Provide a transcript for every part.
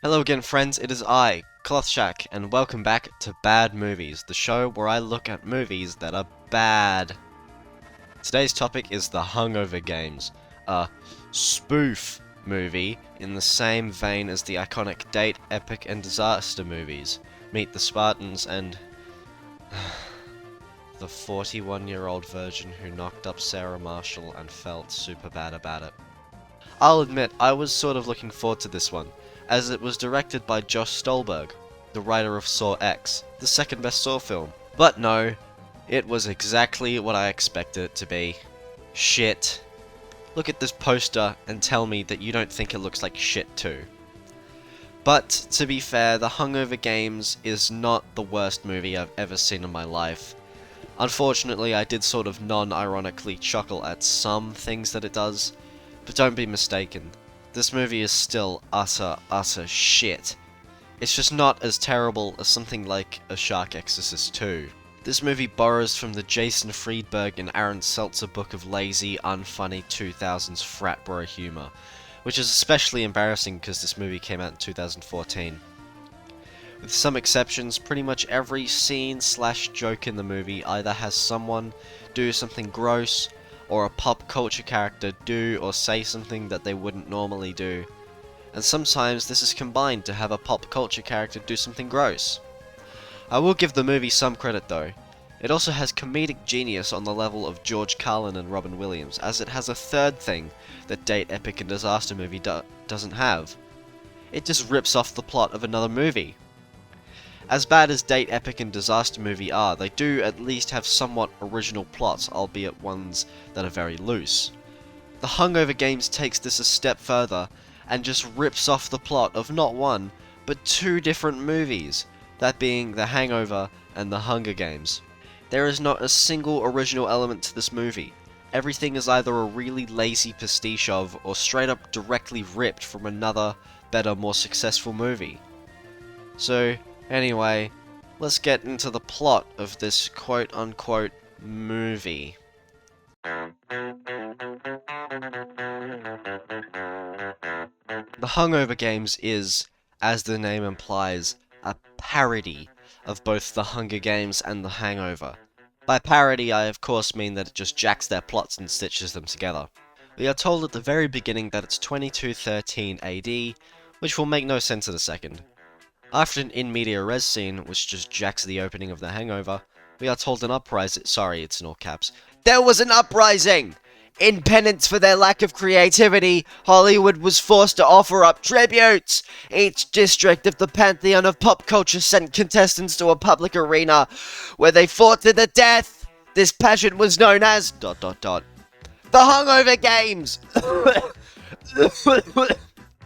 Hello again friends, it is I, clothshack, and welcome back to Bad Movies, the show where I look at movies that are bad. Today's topic is the Hungover games, a spoof movie in the same vein as the iconic date, epic, and disaster movies. Meet the Spartans and the 41-year-old virgin who knocked up Sarah Marshall and felt super bad about it. I'll admit, I was sort of looking forward to this one, as it was directed by Josh Stolberg, the writer of Saw X, the second best Saw film. But no, it was exactly what I expected it to be. Shit. Look at this poster and tell me that you don't think it looks like shit too. But, to be fair, The Hungover Games is not the worst movie I've ever seen in my life. Unfortunately, I did sort of non-ironically chuckle at some things that it does, but don't be mistaken. This movie is still utter shit. It's just not as terrible as something like A Shark Exorcist 2. This movie borrows from the Jason Friedberg and Aaron Seltzer book of lazy, unfunny 2000s frat bro humor, which is especially embarrassing because this movie came out in 2014. With some exceptions, pretty much every scene/joke in the movie either has someone do something gross, or a pop culture character do or say something that they wouldn't normally do, and sometimes this is combined to have a pop culture character do something gross. I will give the movie some credit though. It also has comedic genius on the level of George Carlin and Robin Williams, as it has a third thing that date, epic, and disaster movie doesn't have. It just rips off the plot of another movie. As bad as date, epic, and disaster movie are, they do at least have somewhat original plots, albeit ones that are very loose. The Hungover Games takes this a step further, and just rips off the plot of not one, but two different movies, that being The Hangover and The Hunger Games. There is not a single original element to this movie. Everything is either a really lazy pastiche of, or straight up directly ripped from another, better, more successful movie. So, anyway, let's get into the plot of this quote-unquote movie. The Hungover Games is, as the name implies, a parody of both The Hunger Games and The Hangover. By parody, I of course mean that it just jacks their plots and stitches them together. We are told at the very beginning that it's 2213 AD, which will make no sense in a second. After an in media res scene, which just jacks the opening of The Hangover, we are told an uprising. Sorry, it's in all caps. There was an uprising! In penance for their lack of creativity, Hollywood was forced to offer up tributes! Each district of the pantheon of pop culture sent contestants to a public arena, where they fought to the death! This pageant was known as... The Hungover Games!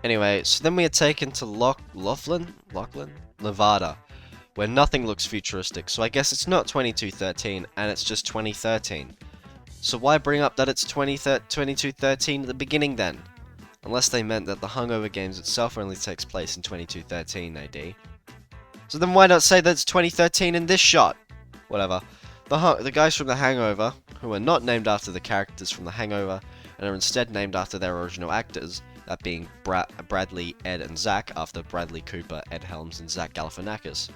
Anyway, so then we are taken to Laughlin, Nevada, where nothing looks futuristic, so I guess it's not 2213, and it's just 2013. So why bring up that it's 2213 at the beginning then? Unless they meant that the Hungover Games itself only takes place in 2213 AD. So then why not say that it's 2013 in this shot? Whatever. The guys from The Hangover, who are not named after the characters from The Hangover, and are instead named after their original actors, that being Bradley, Ed, and Zach, after Bradley Cooper, Ed Helms, and Zach Galifianakis.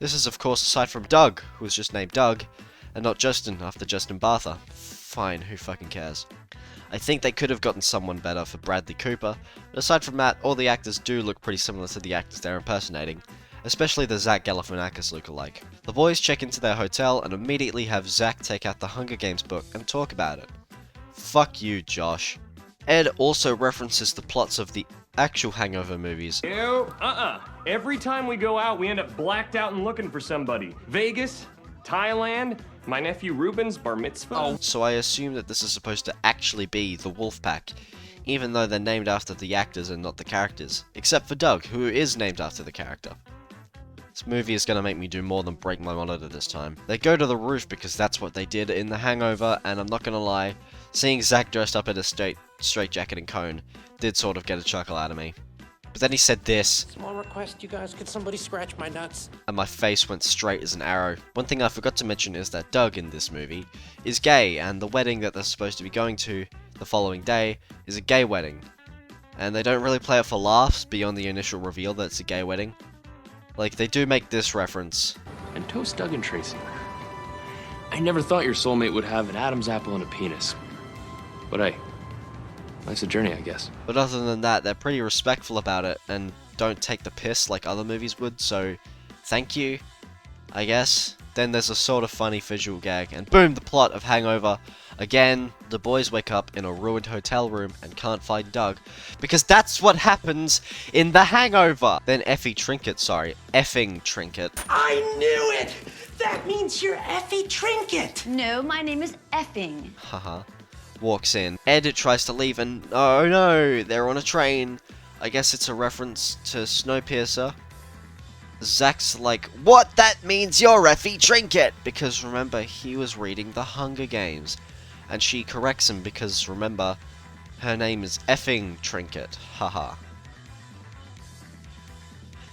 This is of course aside from Doug, who was just named Doug, and not Justin, after Justin Bartha. Fine, who fucking cares. I think they could have gotten someone better for Bradley Cooper, but aside from that, all the actors do look pretty similar to the actors they're impersonating, especially the Zach Galifianakis look-alike. The boys check into their hotel and immediately have Zach take out the Hunger Games book and talk about it. Fuck you, Josh. Ed also references the plots of the actual Hangover movies. Ew, Every time we go out, we end up blacked out and looking for somebody. Vegas, Thailand, my nephew Ruben's bar mitzvah. So I assume that this is supposed to actually be the Wolfpack, even though they're named after the actors and not the characters. Except for Doug, who is named after the character. This movie is gonna make me do more than break my monitor this time. They go to the roof because that's what they did in The Hangover, and I'm not gonna lie, seeing Zach dressed up in a straight jacket and cone did sort of get a chuckle out of me. But then he said this. Small request, you guys, could somebody scratch my nuts? And my face went straight as an arrow. One thing I forgot to mention is that Doug in this movie is gay, and the wedding that they're supposed to be going to the following day is a gay wedding. And they don't really play it for laughs beyond the initial reveal that it's a gay wedding. Like, they do make this reference. And toast Doug and Tracy. I never thought your soulmate would have an Adam's apple and a penis. But hey, life's a journey, I guess. But other than that, they're pretty respectful about it and don't take the piss like other movies would, so thank you, I guess. Then there's a sort of funny visual gag, and boom, the plot of Hangover. Again, the boys wake up in a ruined hotel room and can't find Doug, because that's what happens in The Hangover! Then effing Trinket. I knew it! That means you're Effie Trinket! No, my name is Effing. Haha. Walks in. Ed tries to leave and oh no, they're on a train. I guess it's a reference to Snowpiercer. Zach's like, what? That means you're Effie Trinket! Because remember, he was reading The Hunger Games. And she corrects him because, remember, her name is effing Trinket. Haha.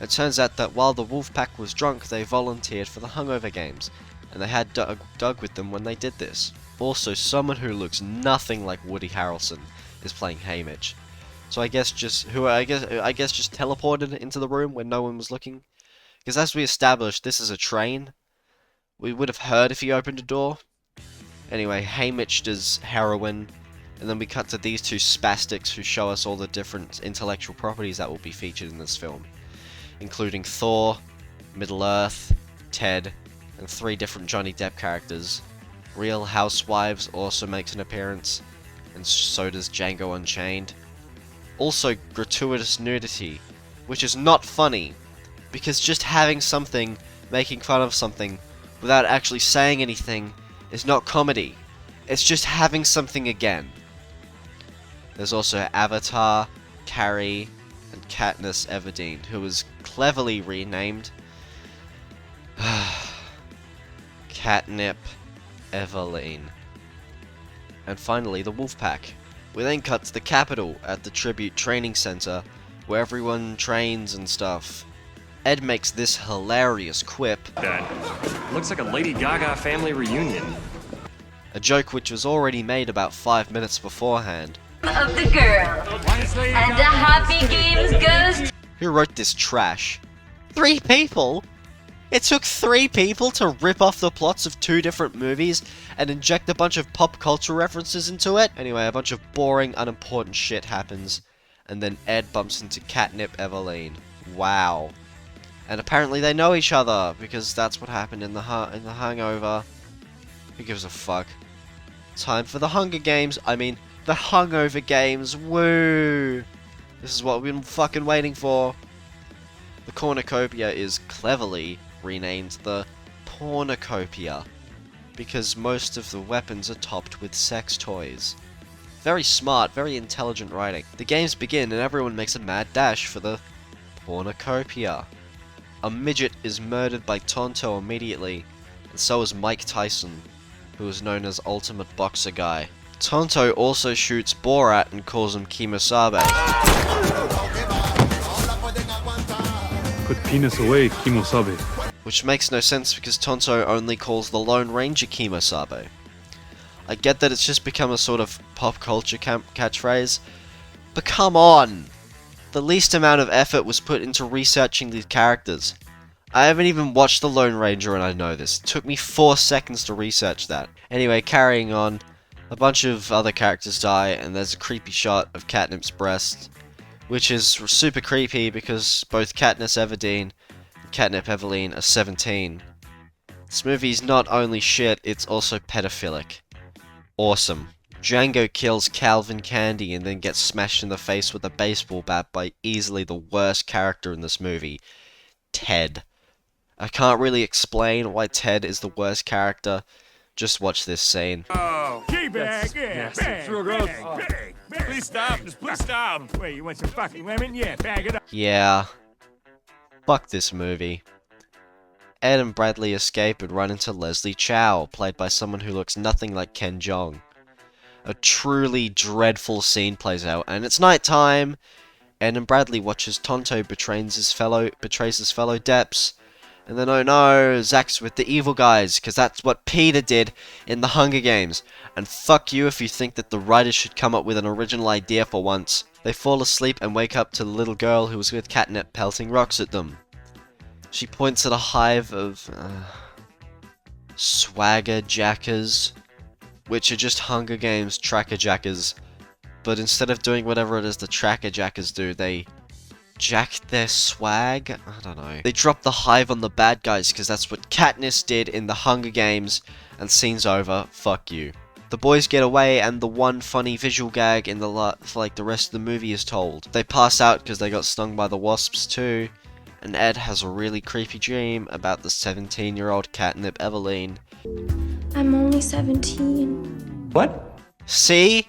It turns out that while the Wolfpack was drunk, they volunteered for the Hungover Games. And they had Doug with them when they did this. Also, someone who looks nothing like Woody Harrelson is playing Haymitch. So I guess just teleported into the room when no one was looking. Because as we established, this is a train. We would have heard if he opened a door. Anyway, Haymitch does heroin, and then we cut to these two spastics who show us all the different intellectual properties that will be featured in this film, including Thor, Middle-earth, Ted, and 3 different Johnny Depp characters. Real Housewives also makes an appearance, and so does Django Unchained. Also, gratuitous nudity, which is not funny, because just having something making fun of something without actually saying anything is not comedy. It's just having something again. There's also Avatar, Carrie, and Katniss Everdeen, who was cleverly renamed Catnip Eveline. And finally, the Wolfpack. We then cut to the capital at the Tribute Training Center, where everyone trains and stuff. Ed makes this hilarious quip. Dad, looks like a Lady Gaga family reunion. A joke which was already made about 5 minutes beforehand. Of the girl. And the happy games goes to... Who wrote this trash? 3 people? It took 3 people to rip off the plots of 2 different movies and inject a bunch of pop culture references into it? Anyway, a bunch of boring, unimportant shit happens, and then Ed bumps into Catnip Eveline. Wow. And apparently they know each other, because that's what happened in the Hangover. Who gives a fuck? Time for the Hunger Games. I mean, the Hungover Games. Woo! This is what we've been fucking waiting for. The cornucopia is cleverly renamed the Pornocopia, because most of the weapons are topped with sex toys. Very smart, very intelligent writing. The games begin and everyone makes a mad dash for the Pornocopia. A midget is murdered by Tonto immediately, and so is Mike Tyson, who is known as Ultimate Boxer Guy. Tonto also shoots Borat and calls him Kimosabe. Put penis away, Kimosabe. Which makes no sense because Tonto only calls the Lone Ranger Kimosabe. I get that it's just become a sort of pop culture catchphrase, but come on! The least amount of effort was put into researching these characters. I haven't even watched The Lone Ranger and I know this. It took me 4 seconds to research that. Anyway, carrying on, a bunch of other characters die and there's a creepy shot of Catnip's breast, which is super creepy because both Katniss Everdeen and Catnip Eveline are 17. This movie's not only shit, it's also pedophilic. Awesome. Django kills Calvin Candy and then gets smashed in the face with a baseball bat by easily the worst character in this movie, Ted. I can't really explain why Ted is the worst character, just watch this scene. Oh, G-bag, yeah, bag, bag. Please stop, please stop. Wait, you want some fucking lemon? Yeah, bag it up. Yeah. Fuck this movie. Ed and Bradley escape and run into Leslie Chow, played by someone who looks nothing like Ken Jeong. A truly dreadful scene plays out, and it's night time. Ed and Bradley watch as Tonto betrays his fellow Deps, And then, oh no, Zach's with the evil guys, because that's what Peter did in the Hunger Games. And fuck you if you think that the writers should come up with an original idea for once. They fall asleep and wake up to the little girl who was with Catnip pelting rocks at them. She points at a hive of swagger jackers, which are just Hunger Games tracker jackers. But instead of doing whatever it is the tracker jackers do, they jacked their swag? I don't know. They dropped the hive on the bad guys because that's what Katniss did in the Hunger Games, and scene's over. Fuck you. The boys get away, and the one funny visual gag in the for like the rest of the movie is told. They pass out because they got stung by the wasps too, and Ed has a really creepy dream about the 17-year-old Catnip Eveline. I'm only 17. What? See?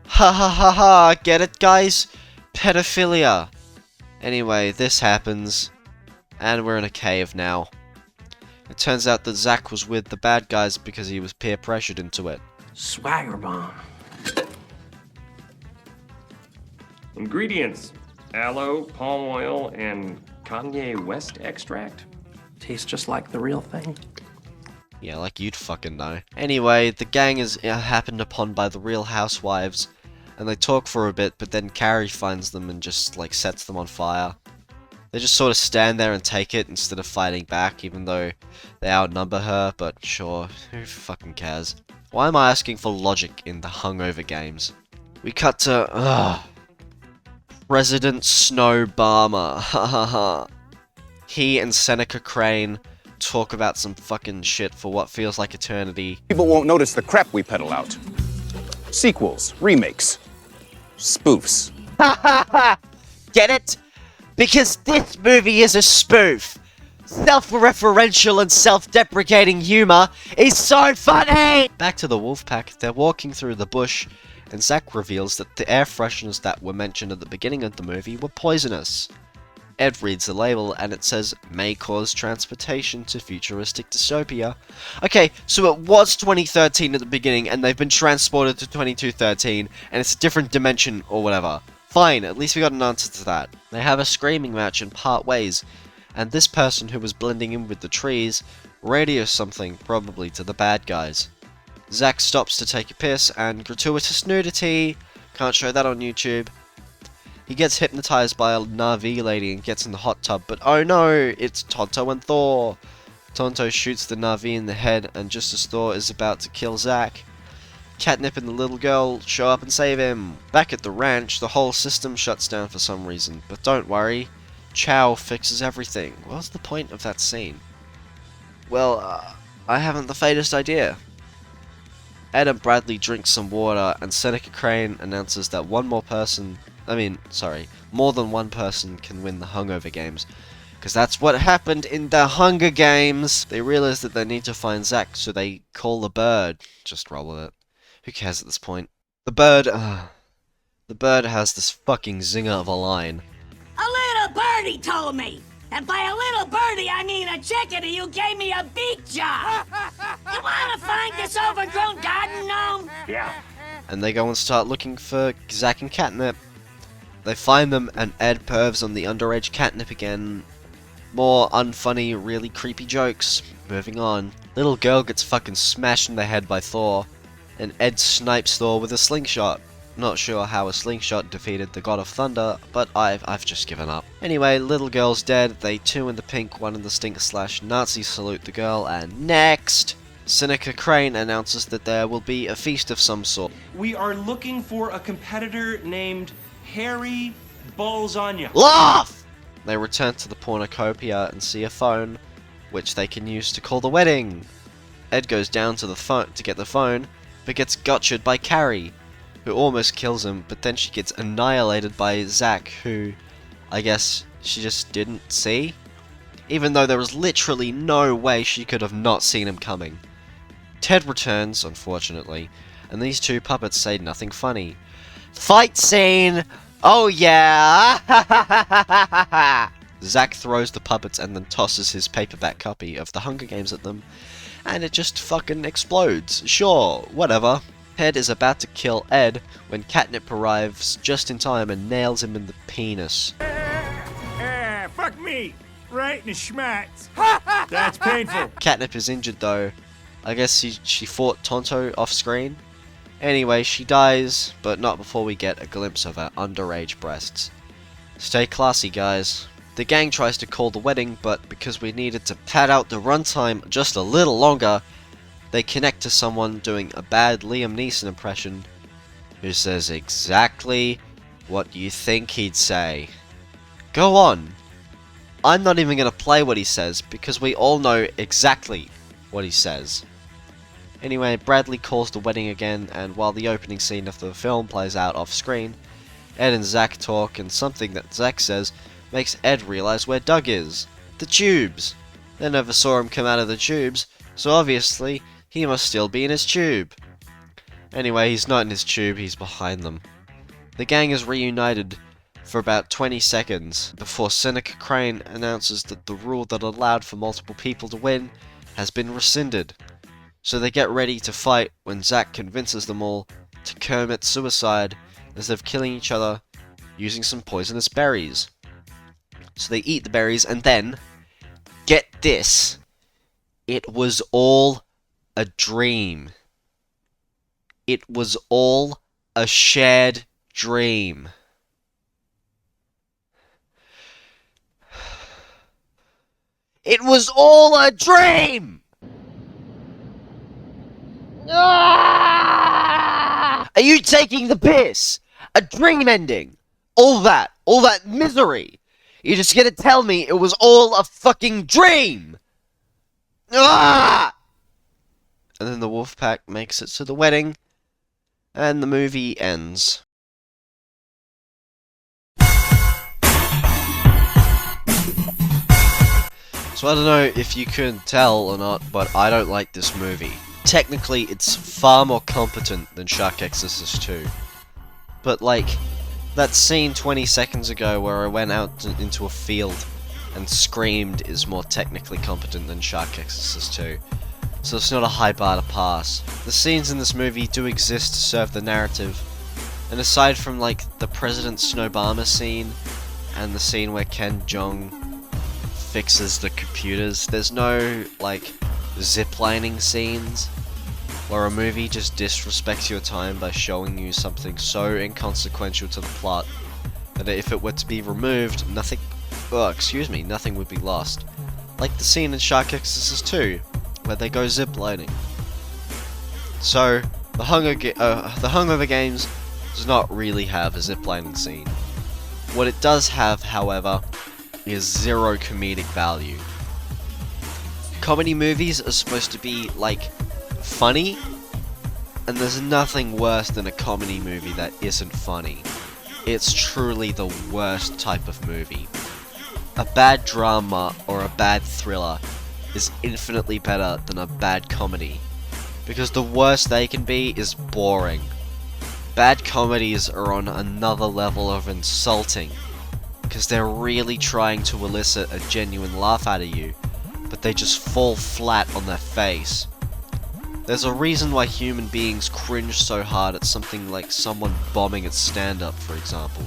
Ha ha ha ha, get it guys? Pedophilia. Anyway, this happens, and we're in a cave now. It turns out that Zach was with the bad guys because he was peer pressured into it. Swagger bomb. Ingredients: aloe, palm oil, and Kanye West extract. Tastes just like the real thing. Yeah, like you'd fucking know. Anyway, the gang is happened upon by the Real Housewives, and they talk for a bit, but then Carrie finds them and just, like, sets them on fire. They just sort of stand there and take it instead of fighting back, even though they outnumber her, but sure, who fucking cares? Why am I asking for logic in the Hungover Games? We cut to, President Snowbalmer, ha ha ha. He and Seneca Crane talk about some fucking shit for what feels like eternity. People won't notice the crap we peddle out. Sequels, remakes, spoofs. Ha ha ha! Get it? Because this movie is a spoof. Self-referential and self-deprecating humor is so funny! Back to the Wolfpack, they're walking through the bush, and Zach reveals that the air fresheners that were mentioned at the beginning of the movie were poisonous. Ed reads the label, and it says, may cause transportation to futuristic dystopia. Okay, so it was 2013 at the beginning, and they've been transported to 2213, and it's a different dimension, or whatever. Fine, at least we got an answer to that. They have a screaming match and part ways, and this person who was blending in with the trees radios something, probably to the bad guys. Zach stops to take a piss, and gratuitous nudity. Can't show that on YouTube. He gets hypnotized by a Na'vi lady and gets in the hot tub, but oh no, it's Tonto and Thor. Tonto shoots the Na'vi in the head, and just as Thor is about to kill Zach, Catnip and the little girl show up and save him. Back at the ranch, the whole system shuts down for some reason, but don't worry, Chow fixes everything. What's the point of that scene? Well, I haven't the faintest idea. Ed and Bradley drink some water, and Seneca Crane announces that more than one person can win the Hungover Games. Because that's what happened in the Hunger Games! They realize that they need to find Zach, so they call the bird. Just roll with it. Who cares at this point? The bird has this fucking zinger of a line. A little birdie told me. And by a little birdie, I mean a chickadee who gave me a beak job. You wanna find this overgrown garden gnome? Yeah. And they go and start looking for Zach and Catnip. They find them, and Ed pervs on the underage Catnip again. More unfunny, really creepy jokes. Moving on. Little girl gets fucking smashed in the head by Thor, and Ed snipes Thor with a slingshot. Not sure how a slingshot defeated the God of Thunder, but I've just given up. Anyway, little girl's dead. They two in the pink, one in the stink/Nazi salute the girl, and next! Seneca Crane announces that there will be a feast of some sort. We are looking for a competitor named Harry Balzania. Laugh! They return to the pornocopia and see a phone, which they can use to call the wedding. Ed goes down to the phone to get the phone, but gets gotcha'd by Carrie, who almost kills him, but then she gets annihilated by Zach, who, I guess, she just didn't see? Even though there was literally no way she could have not seen him coming. Ted returns, unfortunately, and these two puppets say nothing funny. Fight scene! Oh yeah! Zach throws the puppets and then tosses his paperback copy of The Hunger Games at them, and it just fucking explodes. Sure, whatever. Ted is about to kill Ed when Catnip arrives just in time and nails him in the penis. Fuck me! Right in the schmatz. That's painful. Catnip is injured though. I guess she fought Tonto off screen. Anyway, she dies, but not before we get a glimpse of her underage breasts. Stay classy, guys. The gang tries to call the wedding, but because we needed to pad out the runtime just a little longer, they connect to someone doing a bad Liam Neeson impression, who says exactly what you think he'd say. Go on. I'm not even going to play what he says, because we all know exactly what he says. Anyway, Bradley calls the wedding again, and while the opening scene of the film plays out off screen, Ed and Zach talk, and something that Zach says makes Ed realize where Doug is. The tubes! They never saw him come out of the tubes, so obviously he must still be in his tube. Anyway, he's not in his tube, he's behind them. The gang is reunited for about 20 seconds before Seneca Crane announces that the rule that allowed for multiple people to win has been rescinded. So they get ready to fight when Zack convinces them all to commit suicide instead of killing each other using some poisonous berries. So they eat the berries and then, get this, it was all a dream. It was all a shared dream. It was all a dream! Ah! Are you taking the piss? A dream ending? All that misery? You're just gonna tell me it was all a fucking dream? Ah! And then the Wolfpack makes it to the wedding, and the movie ends. So I don't know if you can tell or not, but I don't like this movie. Technically, it's far more competent than Shark Exorcist 2. But like, that scene 20 seconds ago where I went out into a field and screamed is more technically competent than Shark Exorcist 2. So it's not a high bar to pass. The scenes in this movie do exist to serve the narrative. And aside from like the President Snowbama scene and the scene where Ken Jeong fixes the computers, there's no like ziplining scenes where a movie just disrespects your time by showing you something so inconsequential to the plot that if it were to be removed, nothing would be lost. Like the scene in Shark Exorcist 2, where they go ziplining. So, the Hungover Games does not really have a ziplining scene. What it does have, however, is zero comedic value. Comedy movies are supposed to be, like, funny, and there's nothing worse than a comedy movie that isn't funny. It's truly the worst type of movie. A bad drama or a bad thriller is infinitely better than a bad comedy, because the worst they can be is boring. Bad comedies are on another level of insulting, because they're really trying to elicit a genuine laugh out of you, but they just fall flat on their face. There's a reason why human beings cringe so hard at something like someone bombing at stand-up, for example.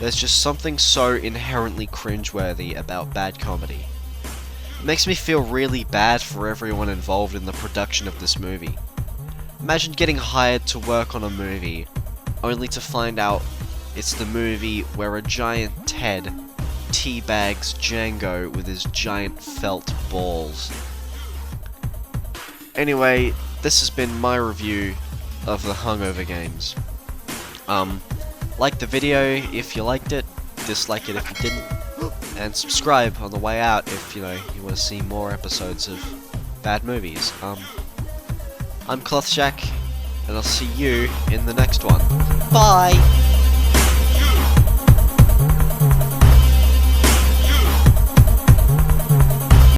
There's just something so inherently cringeworthy about bad comedy. It makes me feel really bad for everyone involved in the production of this movie. Imagine getting hired to work on a movie, only to find out it's the movie where a giant Ted teabags Django with his giant felt balls. Anyway, this has been my review of the Hungover Games. Like the video if you liked it, dislike it if you didn't, and subscribe on the way out if, you want to see more episodes of bad movies. I'm clothshack, and I'll see you in the next one. Bye!